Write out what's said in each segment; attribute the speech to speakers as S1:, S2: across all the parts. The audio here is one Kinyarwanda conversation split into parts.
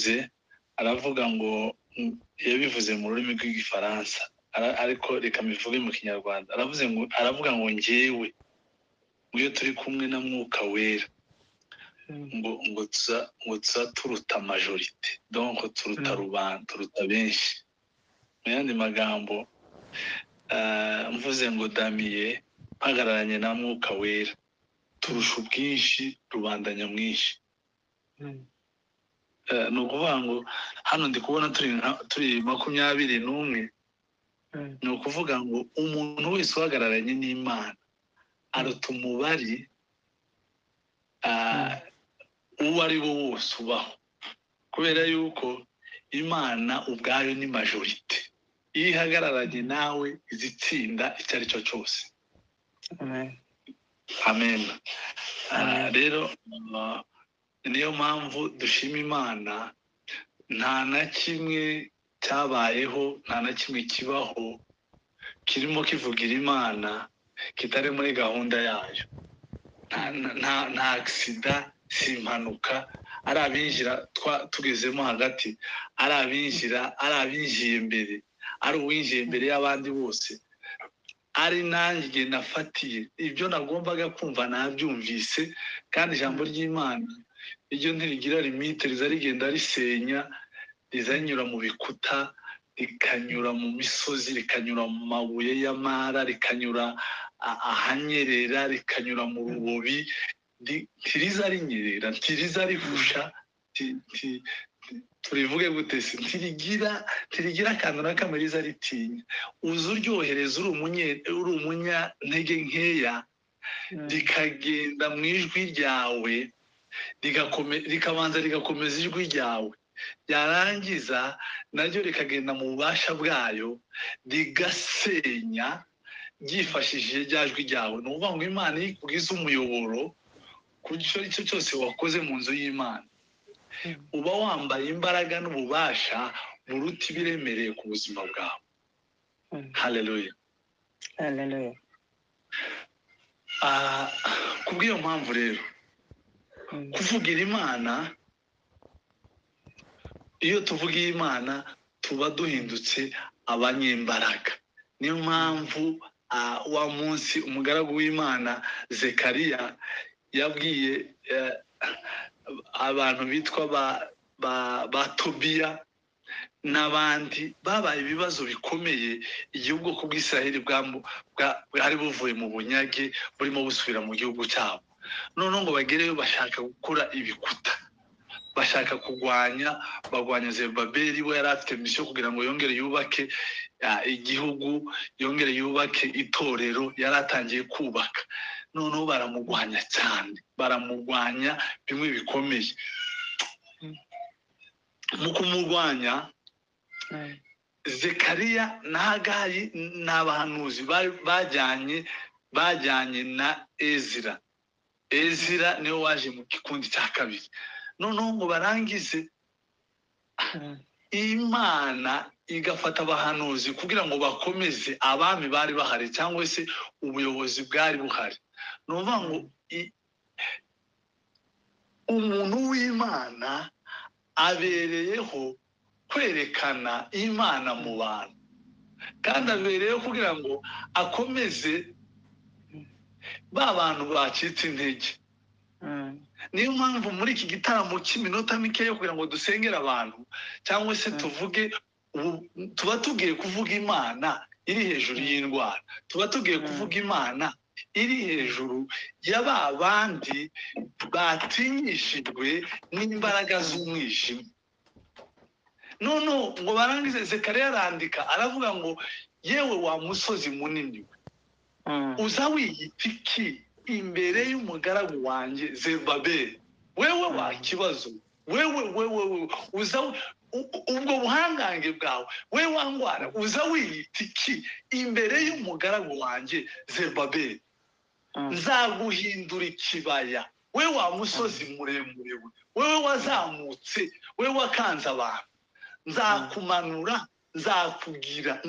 S1: yabivuze aravuga ngo yabivuze mu rurimi rw'igifaransa ariko reka mbivuge mu kinyarwanda aravuga ngo njyewe iyo turi kumwe na mwuka wera ngo tuza turuta majorite donc turuta rubanda turuta benshi mu yandi magambo mvuze ngo Damiye mpagararanye na mwuka wera turusha ubwinshi rubanda nyamwinshi. Ni ukuvuga ngo hano ndi kubona turi 21. Ni ukuvuga ngo umuntu wese uhagararanye n'Imana aruta umubari uwo ari wo wose ubaho, kubera yuko Imana ubwayo ni majorite. Iyo ihagararanye nawe izitsinda icyo ari cyo cyose. Amen. Rero niyo mpamvu dushima Imana. Nta na kimwe cyabayeho, nta na kimwe kibaho kirimo kivugira Imana kitari muri gahunda yayo. Nta accident, si impanuka, ari abinjira tugezemo hagati, ari abinjiye imbere, ari uwinjiye imbere y'abandi bose, ari nanjye nafatiye ibyo nagombaga kumva nabyumvise. Kandi ijambo ry'Imana iryo ntirigira limite, riza rigenda risenya, rizanyura mu bikuta, rikanyura mu misozi, rikanyura mu mabuye y'amara, rikanyura ahanyerera, rikanyura mu rubobi, ntiriza rinyerera, ntiriza rihusha, turivuge gute se, ntirigira akantu na kamwe riza ritinya. Uza uryohereza uri umunyantege nkeya, rikagenda mu ijwi ryawe, rikabanza rigakomeza ijwi ryawe, yarangiza naryo rikagenda mu bubasha bwayo, rigasenya ryifashishije rya jwi ryawe. Ni ukuvuga ngo Imana iyo ikugize umuyoboro ku cyo icyo cyose wakoze mu nzu y'Imana, uba wambaye imbaraga n'ububasha buruta ibiremereye ku buzima bwawe. Haleluya.
S2: Haleluya.
S1: Kubw'iyo mpamvu rero kuvugira Imana, iyo tuvugiye Imana tuba duhindutse abanyembaraga. Niyo mpamvu wa munsi umugaragu w'Imana Zekariya yabwiye abantu bitwa ba Tobiya n'abandi babaye ibibazo bikomeye igihe ubwoko bw'Isiraheli bwari buvuye mu bunyage burimo busubira mu gihugu cyabo. Noneho ngo bagereyo bashaka gukora ibikuta, bashaka bagwanya Zerubabeli. We yari afite misiyo kugira ngo yongere yubake igihugu, yongere yubake itorero yari atangiye kubaka. Noneho baramugwanya cyane, baramugwanya bimwe bikomeye. Mu kumugwanya, Zekariya na Hagayi n'abahanuzi bajyanye na Ezira. Ezira niwe waje mu gikundi cya kabiri. Noneho ngo barangize, Imana igafata abahanuzi kugira ngo bakomeze abami bari bahari cyangwa se ubuyobozi bwari buhari. Ni ukuvuga ngo umuntu w'Imana abereyeho kwerekana Imana mu bantu, kandi abereyeho kugira ngo akomeze ba bantu bacitse intege. Niyo mpamvu muri iki gitaramo cy'iminota mike yo kugira ngo dusengere abantu cyangwa se tuvuge, tuba tugiye kuvuga Imana iri hejuru y'indwara, tuba tugiye kuvuga Imana iri hejuru ya ba bandi batinyishijwe n'imbaraga z'umwijima. Noneho ngo barangize, Zekariya arandika aravuga ngo yewe wa musozi munini we, uza wiyita iki imbere y'umugaragu wanjye Zerubabeli? Wewe wa kibazo, wewe uza ubwo buhangange bwawe, we wangwara, uza wiyita iki imbere y'umugaragu wanjye Zerubabeli? Nzaguhindura ikibaya, we wa musozi muremure we, wewe wazamutse, we wakanze abantu. Nzakumanura, nzakugira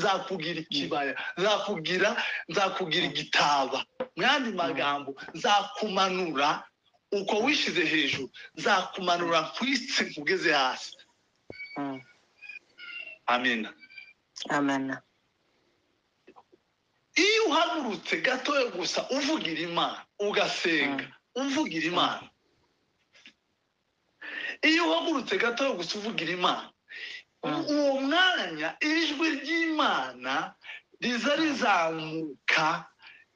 S1: ikibaya, nzakugira igitaba. Mu yandi magambo, nzakumanura uko wishize hejuru, nzakumanura nkwitse nkugeze hasi. amina.
S2: Amen.
S1: Iyo uhagurutse gatoya gusa uvugira Imana ugasenga uvugira Imana, iyo uhagurutse gatoya gusa uvugira Imana, uwo mwanya ijwi ry'Imana riza rizamuka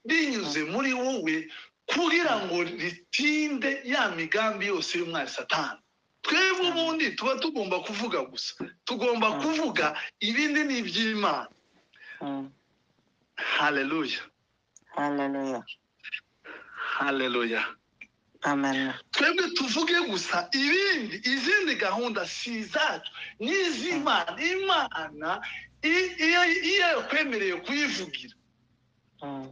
S1: rinyuze muri wowe kugira ngo ritinde ya migambi yose y'umwari Satani. Twebwe ubundi tuba tugomba kuvuga gusa, tugomba kuvuga, ibindi ni iby'Imana. Haleluya,
S2: Hallelujah.
S1: haleluya.
S2: Amen.
S1: Twebwe tuvuge gusa, ibindi izindi gahunda si izacu ni iz'Imana. Imana iyo yakwemereye kuyivugira,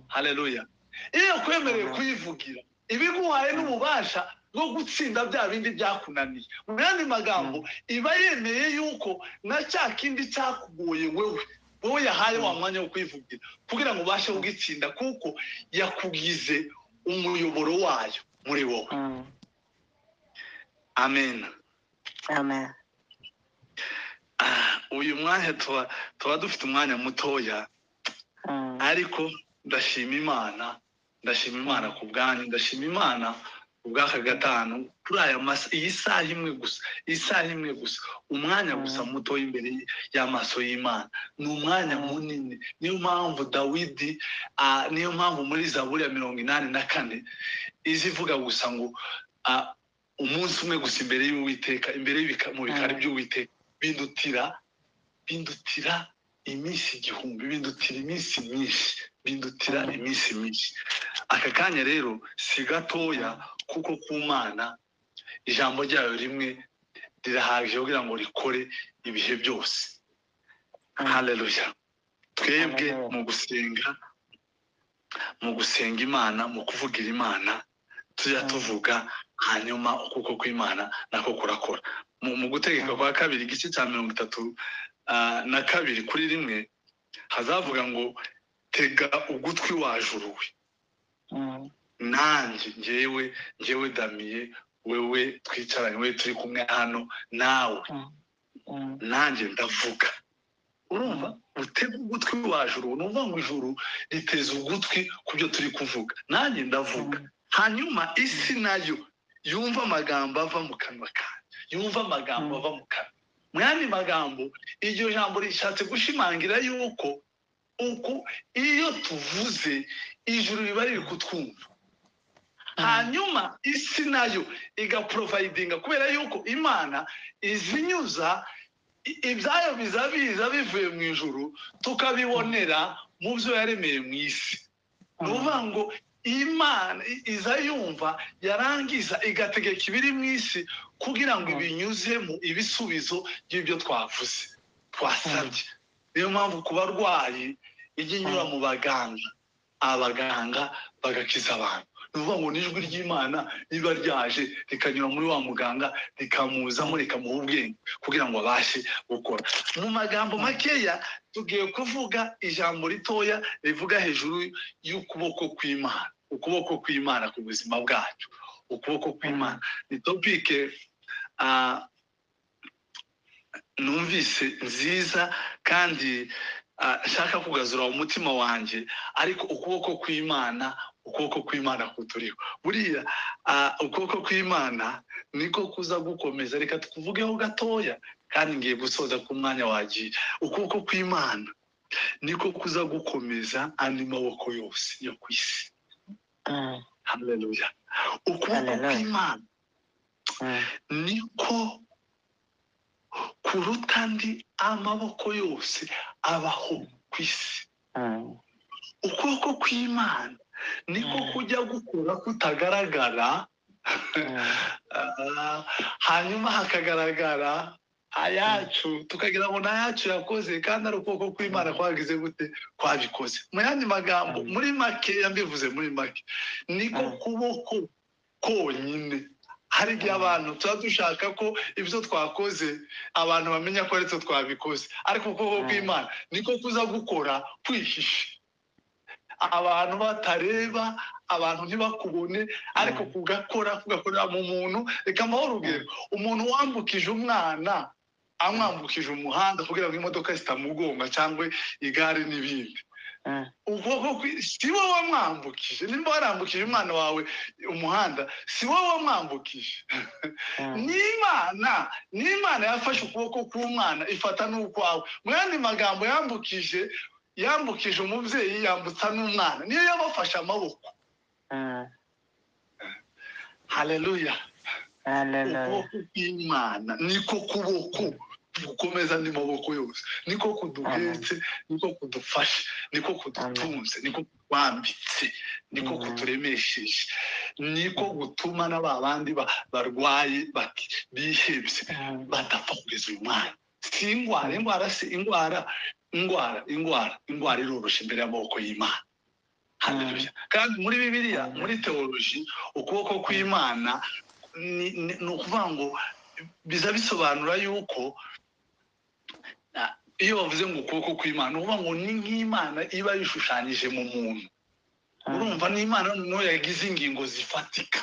S1: haleluya, iyo yakwemereye kuyivugira, ibiguhaye n'ububasha bwo gutsinda bya bindi byakunaniye. Mu yandi magambo, iba yemeye yuko na cya kindi cyakugoye wowe yahaye wa mwanya wo kwivugira kugira ngo ubashe kugitsinda, kuko yakugize umuyoboro wayo muri wowe. Amen.
S2: Amen.
S1: Uyu mwanya tuba dufite umwanya mutoya, ariko ndashima Imana ku bwanyu, ndashima Imana ubwaka gatanu kuri aya iyi saha imwe gusa, umwanya gusa muto imbere y'amaso y'Imana. Ni umwanya munini. Niyo mpamvu Dawidi, niyo mpamvu muri Zaburi ya 84 izivuga gusa ngo umunsi umwe gusa imbere y'Uwiteka, mu bikari by'Uwiteka bindutira iminsi 1000, bindutira iminsi myinshi. Aka kanya rero si gatoya, kuko ku Mana ijambo ryayo rimwe rirahagije kugira ngo rikore ibihe byose. Haleluya. Twebwe mu gusenga Imana, mu kuvugira Imana, tujya tuvuga, hanyuma ukuboko kw'Imana nako kurakora. Mu gutegeka kwa kabiri igice cya 32 kuri 1 hazavuga ngo, tega ugutwi wajuru we, nanjye njyewe Damiye, wewe twicaranye, wewe turi kumwe hano nawe, nanjye ndavuga. Urumva, utega ugutwi wajuru, numva ngo ijuru riteze ugutwi kubyo turi kuvuga, nanjye ndavuga. Hanyuma isi nayo yumva amagambo ava mu kanwa kanjye, mu yandi magambo, iryo jambo rishatse gushimangira yuko iyo tuvuze ijuru riba riri kutwumva, hanyuma isi nayo igaprovidinga, kubera yuko Imana izinyuza ibyayo biza bivuye mu ijuru, tukabibonera mu byo yaremeye mu isi. Ni ukuvuga ngo Imana iza yumva, yarangiza igategeka ibiri mu isi kugira ngo ibinyuze mu ibisubizo by'ibyo twavuze, twasabye. Niyo mpamvu ku barwayi ijya inyura mu baganga, abaganga bagakiza abantu. Ni ukuvuga ngo n'ijwi ry'Imana riba ryaje rikanyura muri wa muganga, rikamuzamo, rikamuha ubwenge kugira ngo abashe gukora. Mu magambo makeya tugiye kuvuga ijambo ritoya rivuga hejuru y'ukuboko kw'Imana, ukuboko kw'Imana ku buzima bwacu. Ukuboko kw'Imana ni topike numvise nziza kandi nshaka kugazura umutima wanjye, ariko ukuboko kw'Imana kuturiho. Buriya ukuboko kw'Imana niko kuza gukomeza. Reka tukuvugeho gatoya, kandi ngiye gusoza ku mwanya wagiye. Ukuboko kw'Imana niko kuza gukomeza andi maboko yose yo ku isi. Haleluya. Ukuboko kw'Imana niko kuruta andi amaboko yose abaho ku isi. Ukuboko kw'Imana niko kujya gukora kutagaragara, hanyuma hakagaragara ayacu, tukagira ngo n'ayacu yakoze, kandi ari ukuboko kw'Imana kwagize gute, kwabikoze. Mu yandi magambo, muri make yambivuze, muri make niko kuboko konyine. Hari igihe abantu tuba dushaka ko ibyo twakoze abantu bamenya ko ari twe twabikoze, ariko ukuboko kw'Imana niko kuza gukora kwihishe, abantu batareba, abantu ntibakubone, ariko kugakorera mu muntu. Reka mbaho urugero, umuntu wambukije umwana amwambukije umuhanda kugira ngo imodoka zitamugonga cyangwa igare n'ibindi. Ukuboko si wowe wamwambukije. Nimba warambukije umwana wawe umuhanda, si wowe wamwambukije. N'Imana yafashe ukuboko k'umwana ifata n'ukwawe. Mu yandi magambo, yambukije umubyeyi, yambutsa n'umwana, niyo yabafashe amaboko. Haleluya. Ukuboko kw'Imana niko kuboko gukomeza andi maboko yose, niko kuduhetse, niko kudufashe, niko kudutunze, niko kutwambitse, niko kuturemesheje, niko gutuma n'abandi barwaye bihebye badapfa kugeza uyu mwana. Si indwara iroroshe imbere y'amaboko y'Imana. Haleluya. Kandi muri Bibiliya, muri teoloji, ukuboko kw'Imana ni ukuvuga ngo biza bisobanura yuko iyo bavuze ngo ukuboko kw'Imana, uvuga ngo ni nk'Imana iba yishushanyije mu muntu. Urumva n'Imana noneho yagize ingingo zifatika,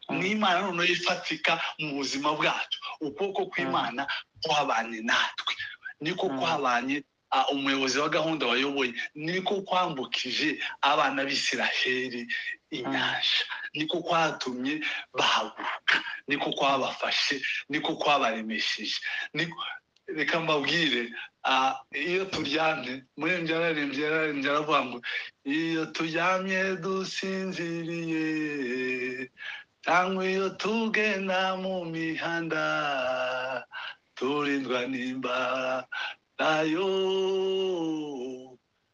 S1: n'Imana noneho ifatika mu buzima bwacu. Ukuboko kw'Imana kwabanye natwe, niko kwabanye umuyobozi wa gahunda wayoboye, niko kwambukije abana b'Isiraheli inyanja, niko kwatumye bahaguruka, niko kwabafashe, niko kwabaremesheje. Reka mbabwire, iyo turyamye, muri njye aravuga ngo iyo turyamye dusinziriye cyangwa iyo tugenda mu mihanda, turindwa n'imbarayo,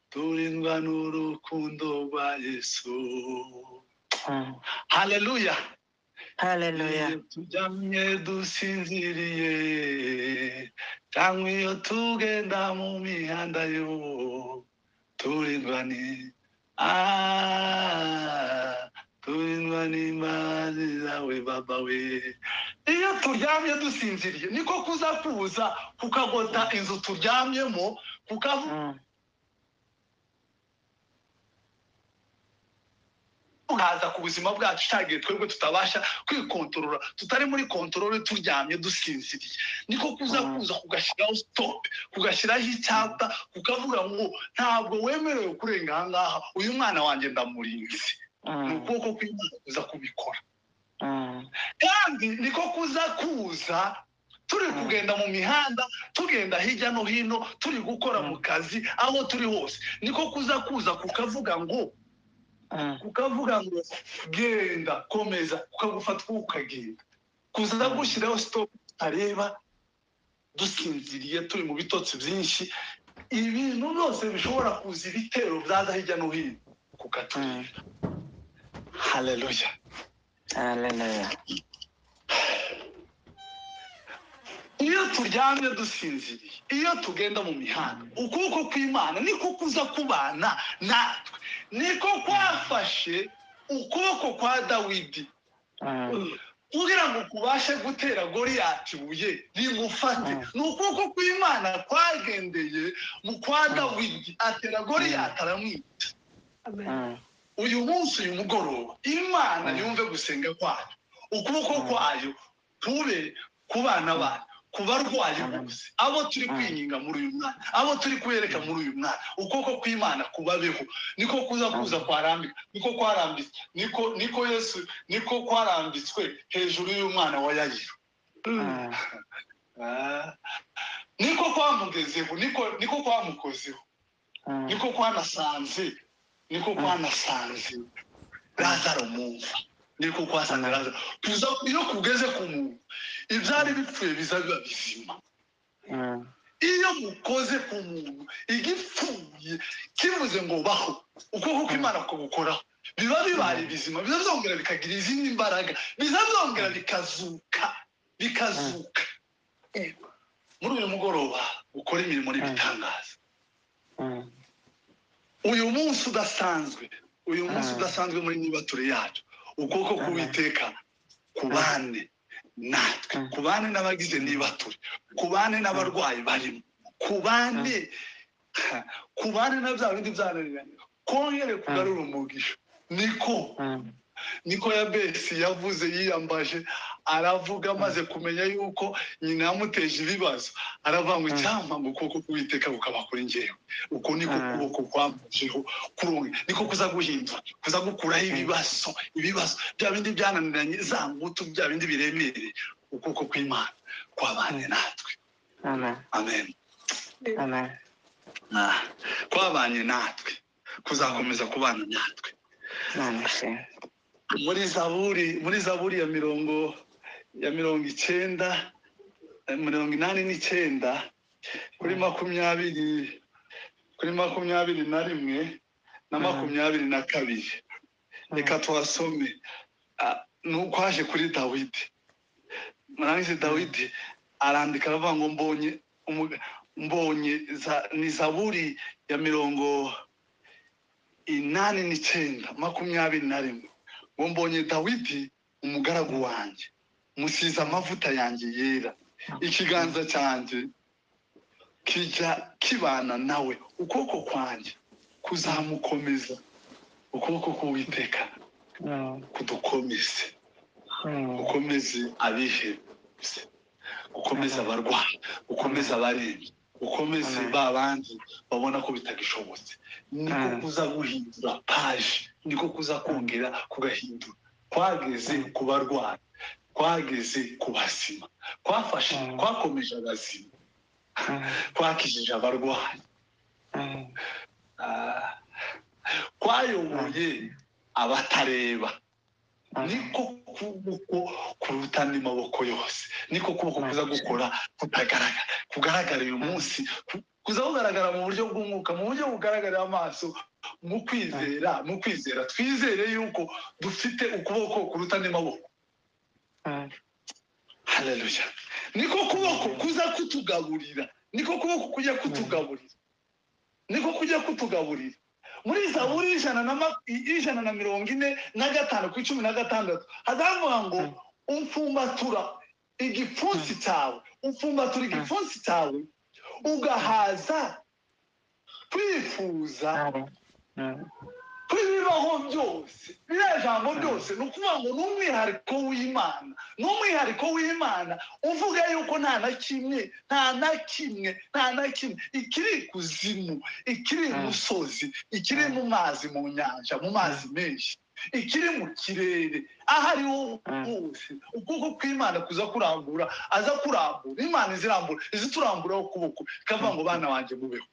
S1: turindwa n'urukundo rwa Yesu. Haleluya.
S2: Haleluya.
S1: Iyo turyamye dusinziriye cyangwa iyo tugenda mu mihanda yo, turindwa n'imbabazi zawe Baba we. Iyo turyamye dusinziriye, niko kuza kukagota inzu turyamyemo, kukaza ku buzima bwacu cyagiye twebwe tutabasha kwikontorora, tutari muri kontorore, turyamye dusinziriye. Niko kuza kugashyiraho stop, kugashyiraho icyapa, kukavuga ngo ntabwo wemerewe kurenga aha ngaha, uyu mwana wanjye ndamurinze. Ni ukuboko kw'Imana kuza kubikora. Kandi niko kuza turi kugenda mu mihanda, tugenda hirya no hino, turi gukora mu kazi, aho turi hose. Niko kuza kukavuga ngo genda, komeza, ukagufata ukagenda, kuza gushyiraho stop, areba dusinziriye, turi mu bitotsi byinshi, ibintu byose bishobora kuza, ibitero byaza hirya no hino kukaturira. Haleluya.
S2: Haleluya.
S1: Iyo turyamye dusinziriye, iyo tugenda mu mihanda, ukuboko kw'Imana niko kuza kubana natwe. Niko kwafashe ukuboko kwa Dawidi kugira ngo kubashe gutera Goliyati ibuye rimufate. Ni ukuboko kw'Imana kwagendeye mu kwa Dawidi, atera Goliyati aramwica. Uyu munsi, uyu mugoroba, Imana yumve gusenga kwayo, ukuboko kwayo kube ku bana bayo, ku barwayi bose, abo turi kwinginga muri uyu mwana, abo turi kwereka muri uyu mwana, ukuboko kw'Imana kubabeho. Niko kuza kwarambika, niko kwarambitswe, niko Yesu, niko kwarambitswe hejuru y'umwana wa Yayiro. Niko kwamugezeho, niko kwamukozeho, niko kwanasanze Lazaro mumva, niko kwasanze Lazaro. Iyo kugeze ku muntu, ibyari bipfuye biza biba bizima. Iyo mukoze ku muntu, igipfuye kivuze ngo baho, ukuboko kw'Imana kugukoraho, biba bibaye bizima, biza byongera bikagira izindi mbaraga, biza byongera bikazuka. Muri uyu mugoroba ukora imirimo n'ibitangaza. Uyu munsi udasanzwe muri nibature yacu, ukuboko k'Uwiteka kubane natwe, kubane n'abagize nibature, kubane n'abarwayi barimo, kubane na bya bindi byananiranye, kongere kugarura umugisha. Niko niko Yabesi yavuze yiyambaje aravuga amaze kumenya yuko nyina yamuteje ibibazo aravuga ngo icyampa ngo ukuboko k'Uwiteka kukaba kuri njyewe uko niko kuboko kwambujeho kurungi niko kuza guhindura kuza gukuraho ibibazo bya bindi byananiranye za ngutu bya bindi biremereye ukuboko kw'Imana kwabanye natwe.
S2: Amen.
S1: Amen.
S2: Amen.
S1: Kwabanye natwe kuzakomeza kubana natwe. muri zaburi ya mirongo 89 kuri 20 kuri 21 na 22 reka twasome nuko haje kuri Dawidi. Murangize Dawidi arandika aravuga ngo mbonye ni zaburi ya 89 ngo mbonye Dawidi umugaragu wanjye musize amavuta yanjye yera ikiganza cyanjye kijya kibana nawe ukuboko kwanjye kuzamukomeza ukuboko k'Uwiteka kudukomeze ukomeze abihebye ukomeze abarwayi ukomeze abarembye ukomeze babandi babona ko bitagishobotse niko kuza guhindura paje niko kuza kongera kugahindura kwageze ku barwayi kwageze ku basima kwafashe kwakomeje abazima kwakijije abarwayi kwayoboye abatareba niko kuboko kuruta n'amaboko yose niko kuboko kuza gukora kugaragara uyu munsi kuza kugaragara mu buryo bw'umwuka mu buryo bugaragarira amaso mu kwizera twizere yuko dufite ukuboko kuruta n'amaboko. Haleluya. Niko kuboko kuza kutugaburira niko kuboko kujya kutugaburira niko kujya kutugaburira. Muri Zaburi 145 ku 16 hazavuga ngo umfumbatura igipfunsi cyawe ugahaza kwifuza kwibibaho byose biriya jambo byose ni ukuvuga ngo n'umwihariko w'Imana uvuga yuko nta na kimwe ikiri kuzimu ikiri musozi ikiri mu mazi mu nyanja mu mazi menshi ikiri mu kirere ahari hose ukuboko kw'Imana kuza kurambura aza kurambura Imana izituramburaho ukuboko ikavuga ngo bana wanjye mubeho.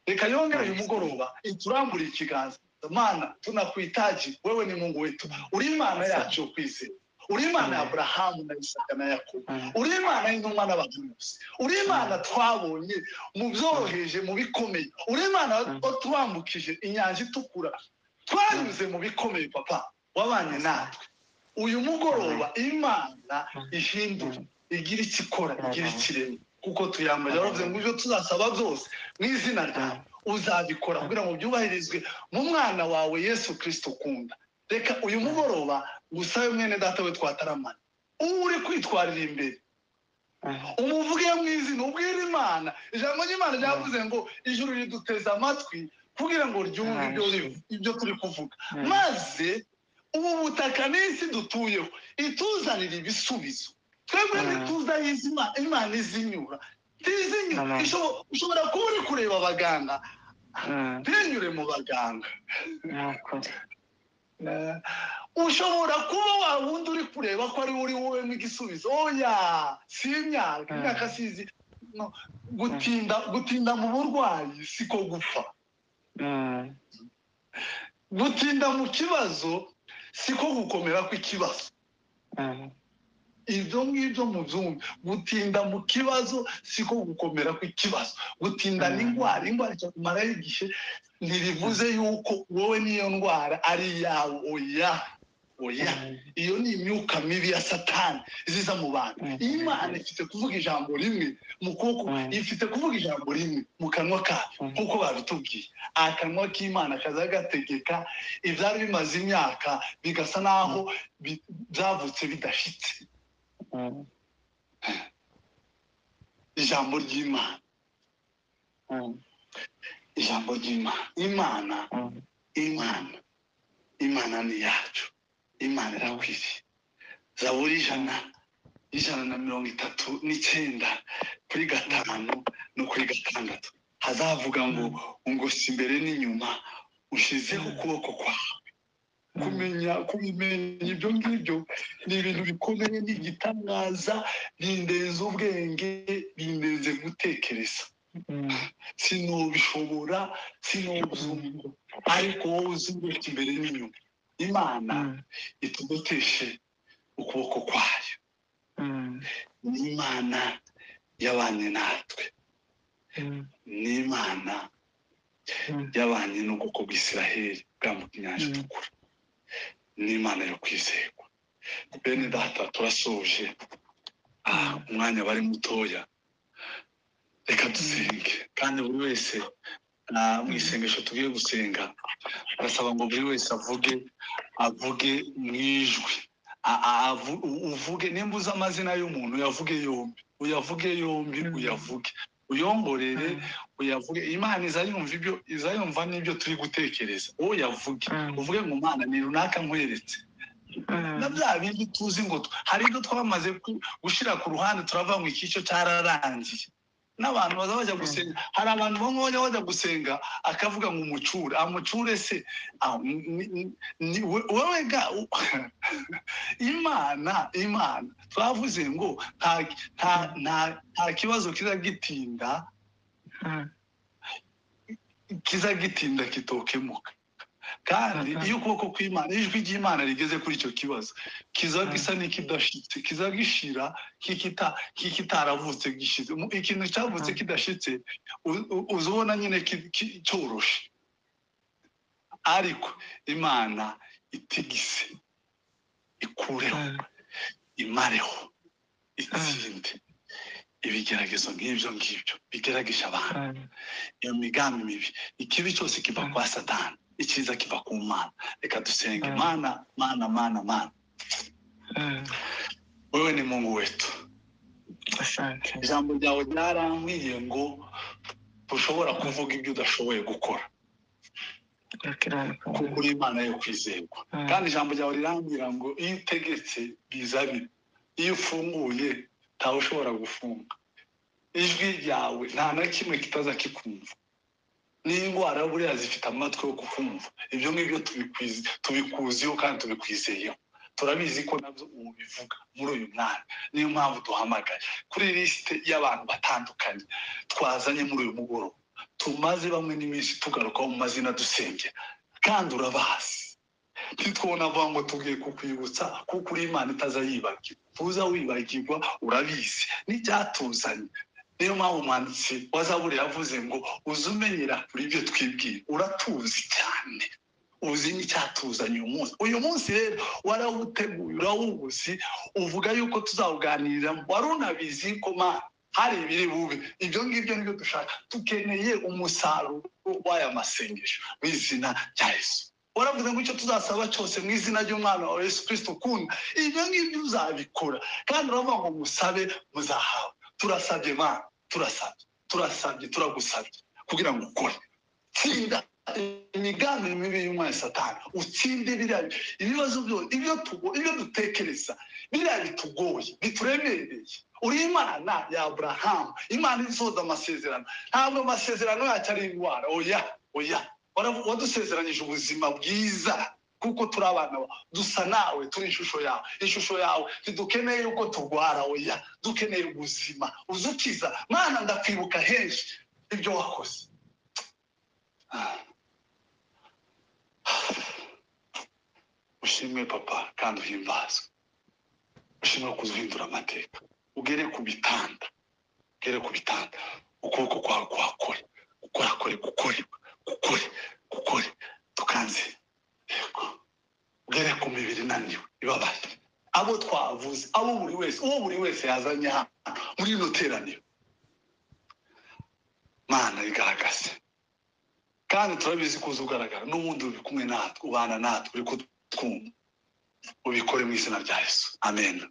S1: Reka yongere uyu mugoroba iturambure ikiganza. Mana tunakuhitaji wewe ni Mungu wetu uri Imana yacu yo kwizera uri Imana ya Abrahamu na Isaka na Yakobo uri Imana y'intumwa n'abahanuzi uri Imana twabonye mu byoroheje mu bikomeye uri Imana watwambukije inyanja itukura twanyuze mu bikomeye papa wabanye natwe uyu mugoroba Imana ihindura igira ikikora igira ikirema kuko tuyambaje baravuze ngo ibyo tuzasaba byose mu izina ryawe uzabikora kugira ngo byubahirizwe mu mwana wawe Yesu Kristo ukunda. Reka uyu mugoroba gusabe mwene data we twataramana uri kwitwarira imbere umuvuge mu izina ubwira Imana ijambo ry'Imana ryavuze ngo ijuru riduteza amatwi kugira ngo ryumve ibyo turi kuvuga maze ubu butaka n'isi dutuyeho ituzanira ibisubizo twebwe ntituzaho Imana izinyura ushobora kuba uri kureba abaganga ntinyure mu baganga ushobora kuba wa wundi uri kureba ko ari wowe n'igisubizo oya si imyaka sizi gutinda mu burwayi siko gupfa gutinda mu kibazo siko gukomera kw'ikibazo ibyo ngibyo mu byumve gutinda mu kibazo siko gukomera kw'ikibazo gutinda n'indwara kumaraho igihe ntirivuze yuko wowe n'iyo ndwara ari iyawe oya iyo ni imyuka mibi ya Satani iziza mu bantu. Imana ifite kuvuga ijambo rimwe mu kuboko ifite kuvuga ijambo rimwe mu kanwa kayo nk'uko babitubwiye akanwa k'Imana kaza gategeka ibyari bimaze imyaka bigasa naho byavutse bidashitse. Ijambo ry'Imana Imana ni yacu imana irakwiriye. Zaburi ijana na 39 kuri 5 no kuri 6 hazavuga ngo si imbere n'inyuma ushizeho ukuboko kwawe. kumenya ibyo ngibyo ni ibintu bikomeye, ni igitangaza, bindenze ubwenge, bindenze gutekereza. Sinubishobora, sinubyumva, ariko wowe uzi imbere n'inyuma. Imana itugoteshe ukuboko kwayo. Ni Imana yabanye natwe, ni Imana yabanye n'ubwoko bw'Isiraheli bwambuka inyanja itukura. Ni Imana yo kwizerwa. Bene data, turasoje umwanya bari mutoya, reka dusenge. Kandi buri wese mu isengesho tugiye gusenga arasaba ngo buri wese avuge mu ijwi, uvuge nimba uzi amazina y'umuntu uyavuge yombi, uyongorere, uyavuge. Imana izayumva n'ibyo turi gutekereza. Wowe yavuge, uvuge ngo Mana ni runaka nkweretse. Na bya bindi tuzi ngo hari ibyo twamaze gushira ku ruhande, turava mu ikico cyararangiye. N'abantu bazajya gusenga, hari abantu bamwe bajya gusenga akavuga ngo amucure se wowe ga Imana twavuze ngo nta kibazo kizagitinda kitokemuka. Kandi iyo ukuboko kw'Imana, ijwi ry'Imana rigeze kuri icyo kibazo, kizagisa n'ikidashitse, kizagishira kitaravutse gishize. Ikintu cyavutse kidashitse uzubona nyine cyoroshe, ariko Imana itigise, ikureho, imareho, itsinde ibigeragezo nk'ibyo bigerageje abantu. Iyo migambi mibi, ikibi cyose kiva kwa Satani, ikiza kiva ku Mana. Reka dusenge. Mana, wewe ni Mungu wetu. Ijambo ryawe ryarambwiye ngo ushobora kuvuga ibyo udashoboye gukora, kuko uri Imana yo kwizerwa. Kandi ijambo ryawe rirambwira ngo iyo utegetse biza bibi, iyo ufunguye ntawe ushobora gufunga. Ijwi ryawe nta na kimwe kitaza kikumva. N'indwara buriya zifite amatwi yo kukumva. Ibyo ngibyo tubikuziho kandi tubikwizeyeho. Turabizi ko nabyo ubivuga muri uyu mwanya. Niyo mpamvu duhamagaye kuri lisite y'abantu batandukanye twazanye muri uyu mugoroba. Tumaze bamwe n'iminsi tugarukaho mu mazina dusengera, kandi urabazi. Ntitwona avuga ngo tugiye kukwibutsa, kuko uri Imana itaza yibagirwa. Tuza wibagirwa, urabizi n'icyatuzanye. Niyo mpamvu umwanditsi wa Zaburi yavuze ngo uzumenyera kuri ibyo twibwira. Uratuzi cyane, uzi n'icyatuzanye uyu munsi rero warawuteguye, urawuzi, uvuga yuko tuzawuganiriramo. Wari unabizi ko hari ibiri bube. Ibyo ngibyo nibyo dushaka. Tukeneye umusaruro w'aya masengesho mu izina rya Yesu. Waravuze ngo icyo tuzasaba cyose mu izina ry'Umwana wa Yesu Kristo ukunda, ibyo ngibyo uzabikora. Kandi uravuga ngo musabe muzahawe. Turasabye Mana, turasabye, turagusabye kugira ngo ukore. Tsinda imigambi mibi y'umwana Satani, utsinde biriya ibibazo byose, ibyo dutekereza, biriya bitugoye, bituremereye. Uri Imana ya Aburahamu, Imana isohoza amasezerano. Ntabwo amasezerano yacu ari indwara. Oya, wadusezeranyije ubuzima bwiza, kuko turi abana dusa nawe, turi ishusho yawe. Ntidukeneye yuko turwara, oya, dukeneye ubuzima uzukiza. Mana, ndakwibuka henshi ibyo wakoze. Ushimwe Papa, kandi uhimbazwe. Ushimwe kuzuhindura amateka, ugere ku bitanda, ukuboko kwawe kuhakore, gukore tukanze. Ugere ku mibiri naniwe, ibabaye, abo twavuze, uwo buri wese yazanye hano muri ino teraniro. Mana, igaragaze. Kandi turabizi ko uzugaragara n'ubundi uri kumwe natwe, ubana natwe, uri kutwumva. Ubikore mu izina rya Yesu. Amen.